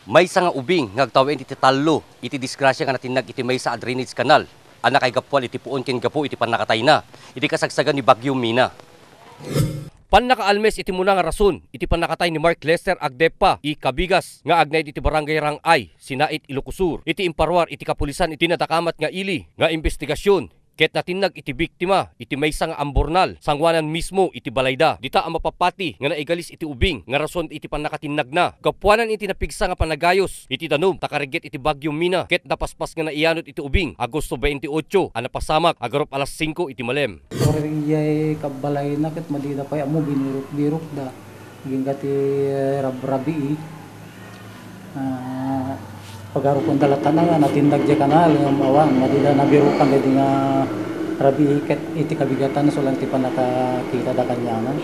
Maysa nga ubing ngagtawen iti tallo iti disgrasya nga natinag iti maysa a drainage canal. Anak kay gapwal iti puon ken gapo iti panakatay na. Iti kasagsagan ni Bagyo Mina. Panakaalmes iti muna nga rason iti panakatay ni Mark Lester Agdepa i Kabigas nga agnay iti barangay Rangay Sinait Ilocosur. Iti imparwar iti kapulisan iti natakamat nga ili nga investigasyon. Ket natinag iti biktima iti maysa nga ambornal sangwanan mismo iti balayda. Dita ang mapapati nga naigalis iti ubing nga rason iti panakatinag na. Gapuanan iti napigsa nga panagayos iti danom takariget iti Bagyo Mina ket napaspas nga naianod iti ubing Agosto 28 a napasamak agarop alas 5 iti malem. Oriyay kabalay na ket madida pa amo binirok-birok da. Gingati rabi. Pagaro kong dalatan na natindag di kanal yung awan, madila nabirukan di nga rabi iket iti kabigatan so lang ti panakakita da kanyanan.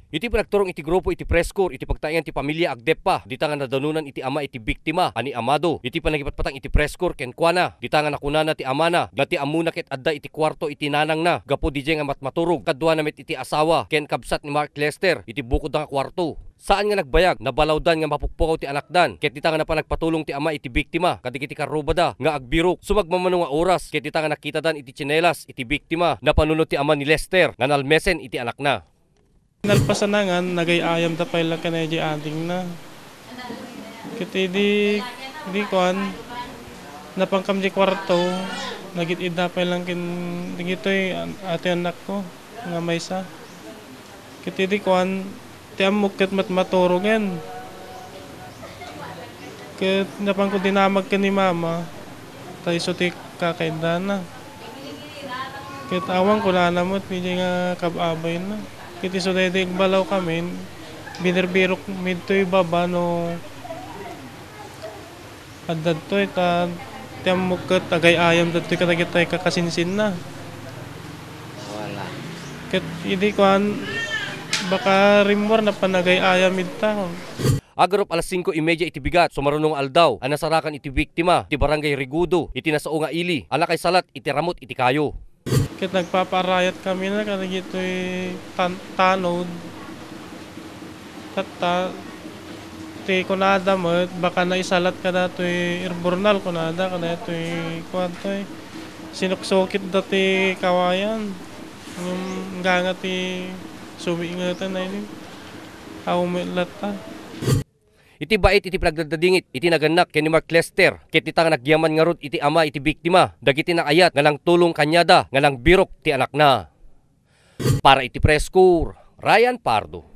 Iti pinagturong iti grupo iti preskor iti pagtayan ti pamilya Agdepa dita nga nadanunan iti ama iti biktima ani Amado. Iti panagipatpatang iti preskor ken kuana dita nga nakunana ti amana dati amuna ket adda iti kwarto iti nanang na gapo DJ nga matmaturog kadwa na met iti asawa ken kabsat ni Mark Lester iti bukod nga kwarto. Saan nga nagbayag nabalawdan nga mapukpukaw ti anakdan ket dita nga napanagpatulong ti ama iti biktima kadagiti karubada nga agbirok sumagmamano nga oras ket dita nga nakitadan iti tsinelas iti biktima napanunod ti ama ni Lester nga nalmesen iti anak na. Nalpasanangan, nagayayam da pa ilang kanay ading na. Kiti di kuan, napangkam di kwarto, nagitid da pa ilang digito'y ate anak ko, nga maysa. Kiti di kuan, ti amok ket matmaturog yan. Ket napang ko dinamag ka ni mama, tayo so ti kakainda na. Ket awang ko na namot, hindi nga kababay na. Kiti so dede balaw kami, binirbirok midtoy baba no adad to ita tiamok ket agay ayam dadtoy kadagitay kakasinsin na. Wala. Ket idi kuan baka rimwar na panagay ayam idta. Agarop alas 5:30 iti bigat sumarunong aldaw anasarakan iti biktima iti barangay Rigudo iti nasao nga ili alakay salat iti ramot iti kayo. Ket nagpaparayat kami na kadagitoy tanod. Tata ti kunada mo baka naisalat ka datoy irbornal kunada kada toy kwantoy sinuksokit dati kawayan. Yung ganga ti sumiingatan na ini. Aumelata. Iti bait iti pinagdadingit iti naganak ken ni Mark Lester ket iti nga nagyaman nga rod iti ama iti biktima dagiti nakayat nga nang tulong kanyada nga nang birok ti anak na. Para iti preskor, Ryan Pardo.